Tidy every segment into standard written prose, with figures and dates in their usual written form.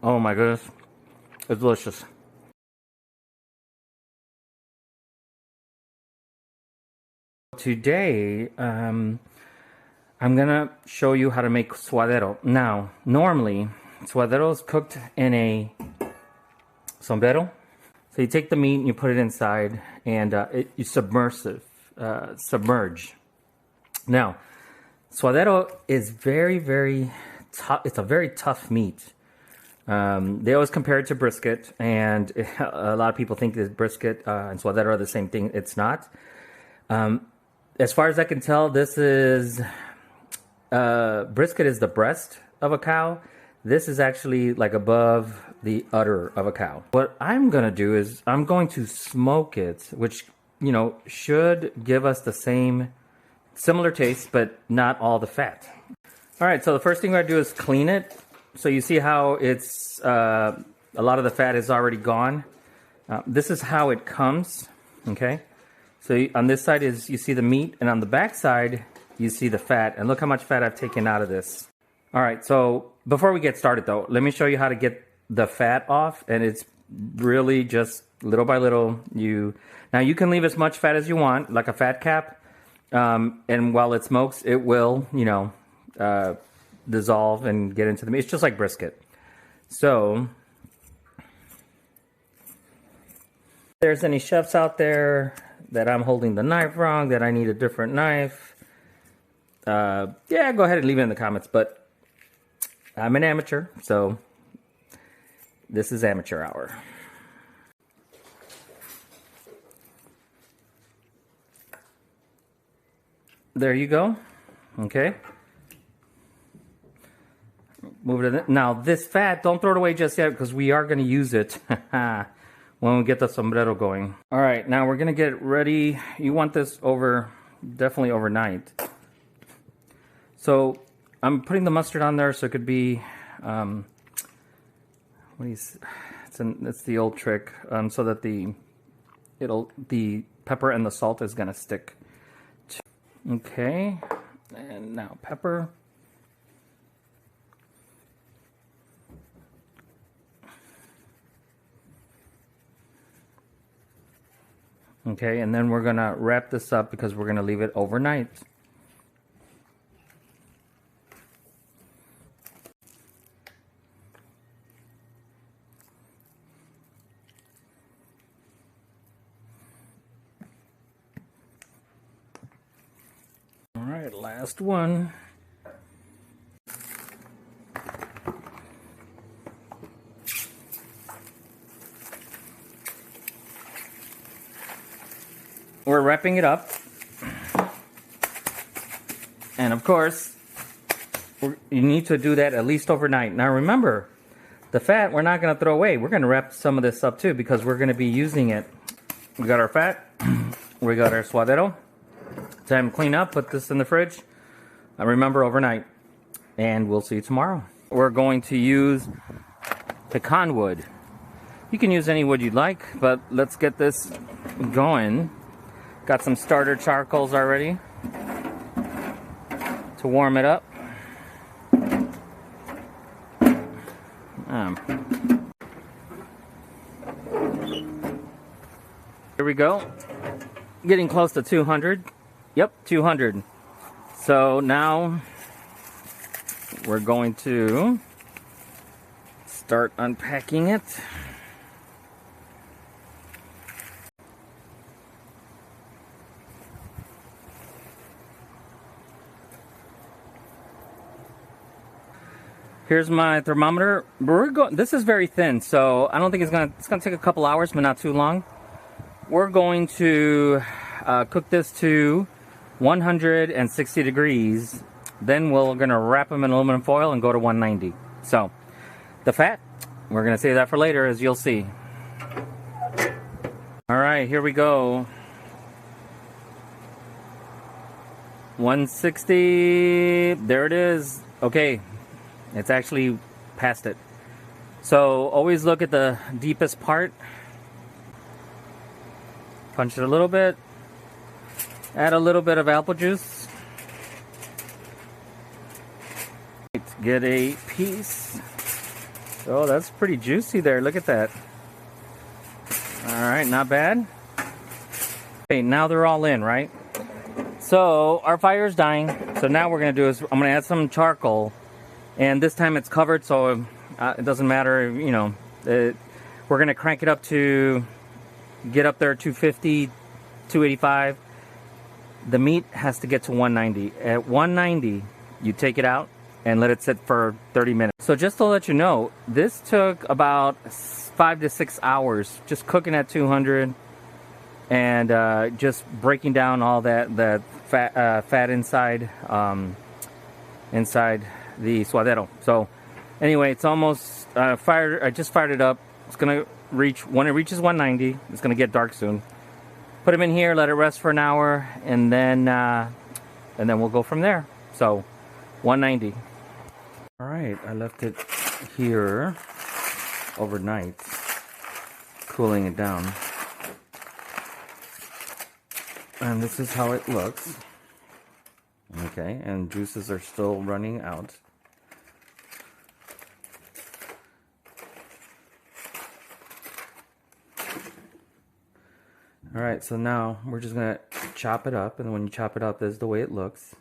Oh my goodness, it's delicious. Today, I'm gonna show you how to make suadero. Now, normally, suadero is cooked in a sombrero. So you take the meat and you put it inside, and you submerge. Now, suadero is very tough. It's a very tough meat. They always compare it to brisket, and a lot of people think that brisket and suadero are the same thing. It's not. As far as I can tell, this is brisket is the breast of a cow. This is actually like above the udder of a cow. What I'm gonna do is I'm going to smoke it, which should give us the similar taste, but not all the fat. All right, so the first thing I do is clean it. So you see how it's a lot of the fat is already gone. This is how it comes. Okay. So on this side you see the meat, and on the back side you see the fat. And look how much fat I've taken out of this. All right, so before we get started though, let me show you how to get the fat off. And it's really just little by little. Now you can leave as much fat as you want, like a fat cap. And while it smokes, it will, dissolve and get into the meat. It's just like brisket. So if there's any chefs out there that I'm holding the knife wrong, that I need a different knife, yeah, go ahead and leave it in the comments. But I'm an amateur, so this is amateur hour. There you go. Okay. Move it in. Now this fat, don't throw it away just yet, because we are going to use it when we get the sombrero going. All right, now we're going to get ready. You want this definitely overnight. So I'm putting the mustard on there, so it could be, it's the old trick, so that the pepper and the salt is going to stick. Okay, and now pepper. Okay, and then we're gonna wrap this up because we're gonna leave it overnight. All right, last one. We're wrapping it up, and of course you need to do that at least overnight. Now remember, the fat we're not going to throw away. We're going to wrap some of this up too, because we're going to be using it. We got our fat, we got our suadero. Time to clean up, put this in the fridge. Remember, overnight, and we'll see you tomorrow. We're going to use pecan wood. You can use any wood you'd like, but let's get this going. Got some starter charcoals already to warm it up. Here we go. Getting close to 200. Yep, 200. So now we're going to start unpacking it. Here's my thermometer. This is very thin, so I don't think it's gonna take a couple hours, but not too long. We're going to cook this to 160 degrees. Then we're gonna wrap them in aluminum foil and go to 190. So the fat, we're gonna save that for later, as you'll see. All right, here we go. 160. There it is. Okay. It's actually past it. So always look at the deepest part. Punch it a little bit. Add a little bit of apple juice. Get a piece. Oh, that's pretty juicy there. Look at that. All right, not bad. Okay, now they're all in, right? So our fire is dying. So now we're gonna do is I'm gonna add some charcoal, and this time it's covered, so it doesn't matter. You know, we're gonna crank it up to get up there 250, 285. The meat has to get to 190. At 190, you take it out and let it sit for 30 minutes. So just to let you know, this took about 5 to 6 hours just cooking at 200 and just breaking down all that fat inside inside the suadero. So anyway, it's almost fired. I just fired it up. It's gonna reach, when it reaches 190, it's gonna get dark soon. Put them in here, let it rest for an hour, and then we'll go from there. So 190. All right, I left it here overnight, cooling it down. And this is how it looks. Okay, and juices are still running out. All right, so now we're just gonna chop it up, and when you chop it up, this is the way it looks.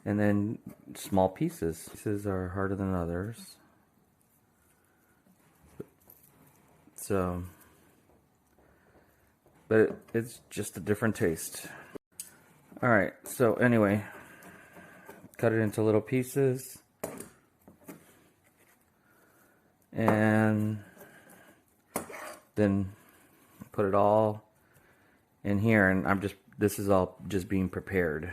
And then small pieces. Pieces are harder than others. So, but it's just a different taste. All right, so anyway, cut it into little pieces. And then put it all in here, and this is all just being prepared.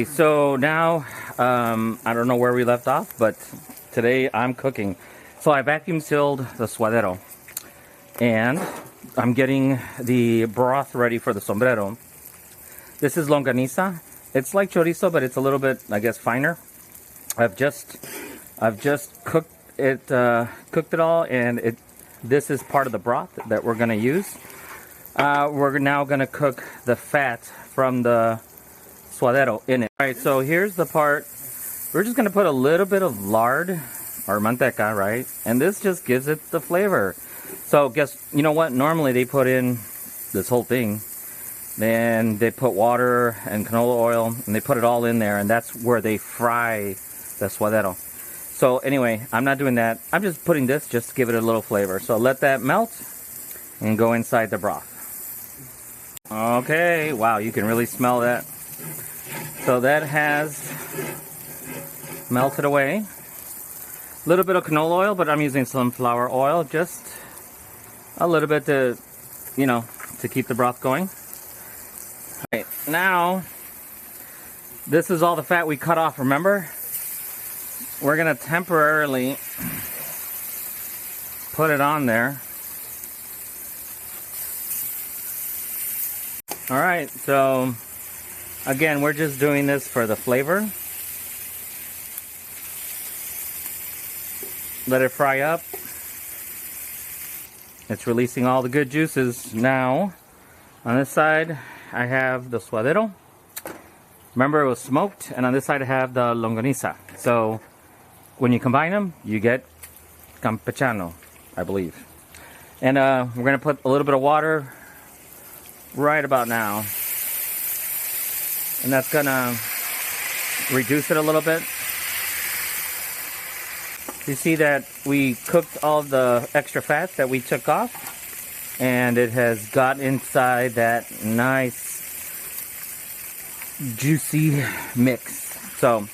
So now, I don't know where we left off, but today I'm cooking. So I vacuum sealed the suadero, and I'm getting the broth ready for the sombrero. This is longaniza. It's like chorizo, but it's a little bit, I guess, finer. I've just cooked it all, and this is part of the broth that we're gonna use. We're now gonna cook the fat from the suadero in it. All right, so here's the part. We're just gonna put a little bit of lard or manteca, right? And this just gives it the flavor. So you know what? Normally they put in this whole thing, then they put water and canola oil, and they put it all in there, and that's where they fry the suadero. So anyway, I'm not doing that. I'm just putting this just to give it a little flavor. So let that melt and go inside the broth. Okay, wow, you can really smell that. So that has melted away. A little bit of canola oil, but I'm using sunflower oil, just a little bit to, you know, to keep the broth going. All right, now, this is all the fat we cut off, remember? We're gonna temporarily put it on there. All right, so again, we're just doing this for the flavor. Let it fry up. It's releasing all the good juices. Now, on this side, I have the suadero. Remember, it was smoked, and on this side I have the longaniza. So, when you combine them, you get campechano, I believe. And we're gonna put a little bit of water right about now. And that's gonna reduce it a little bit. You see that we cooked all the extra fat that we took off, and it has got inside that nice juicy mix. So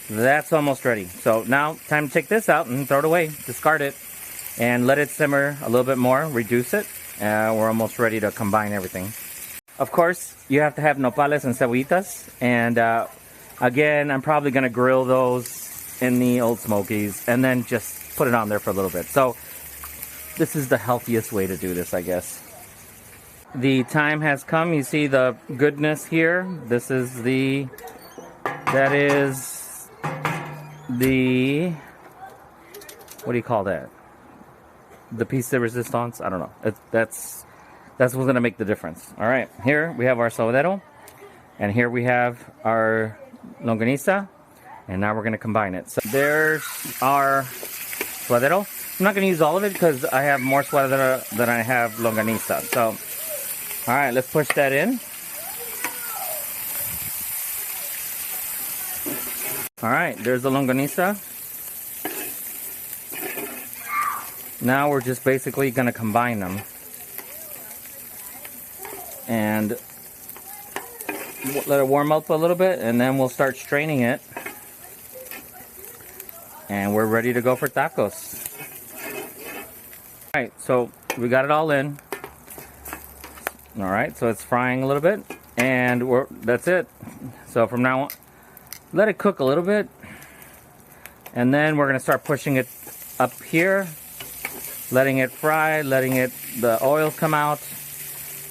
that's almost ready. So now time to take this out and throw it away, discard it, and let it simmer a little bit more, reduce it. We're almost ready to combine everything. Of course, you have to have nopales and cebollitas, and again, I'm probably gonna grill those in the old smokies and then just put it on there for a little bit. So this is the healthiest way to do this, I guess. The time has come. You see the goodness here. That is the, what do you call that? The piece de resistance? I don't know. That's what's gonna make the difference. All right, here we have our suadero, and here we have our longaniza, and now we're gonna combine it. So there's our suadero. I'm not gonna use all of it because I have more suadero than I have longaniza. So, all right, let's push that in. All right, there's the longaniza. Now we're just basically gonna combine them. And let it warm up a little bit, and then we'll start straining it. And we're ready to go for tacos. Alright, so we got it all in. Alright, so it's frying a little bit. And that's it. So from now on, let it cook a little bit. And then we're going to start pushing it up here. Letting it fry, the oils come out.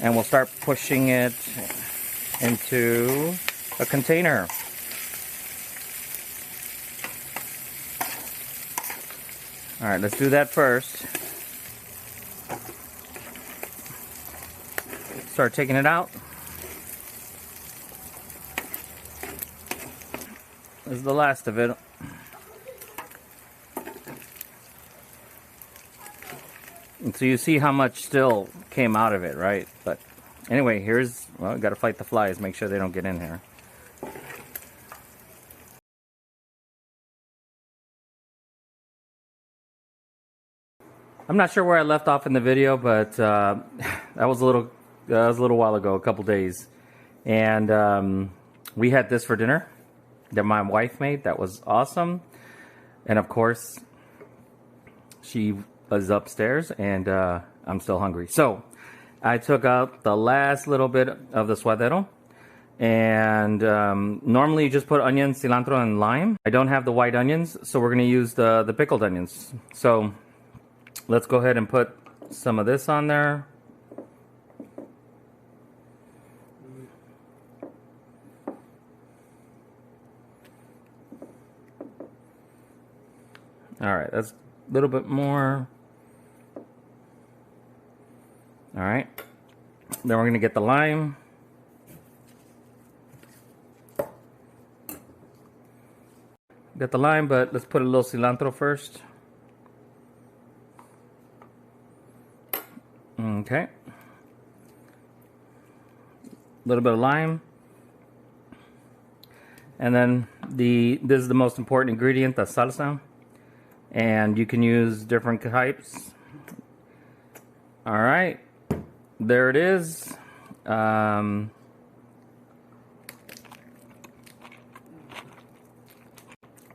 And we'll start pushing it into a container. Alright, let's do that first. Start taking it out. This is the last of it. And so you see how much still came out of it, right? But anyway, well, gotta fight the flies, make sure they don't get in here. I'm not sure where I left off in the video, but that was a little while ago, a couple days. And we had this for dinner that my wife made. That was awesome. And of course, she is upstairs, and I'm still hungry. So I took out the last little bit of the suadero, and normally you just put onions, cilantro, and lime. I don't have the white onions, so we're gonna use the pickled onions. So let's go ahead and put some of this on there. All right, that's a little bit more. All right, then we're gonna get the lime. Got the lime, but let's put a little cilantro first. Okay. A little bit of lime. And then this is the most important ingredient, the salsa. And you can use different types. All right. There it is. Oh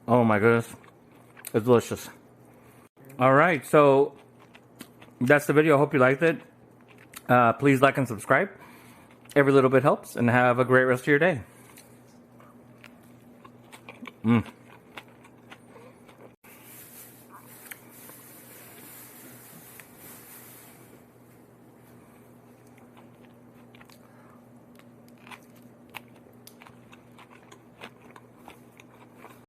my goodness. It's delicious. All right, so that's the video. I hope you liked it. Please like and subscribe. Every little bit helps, and have a great rest of your day.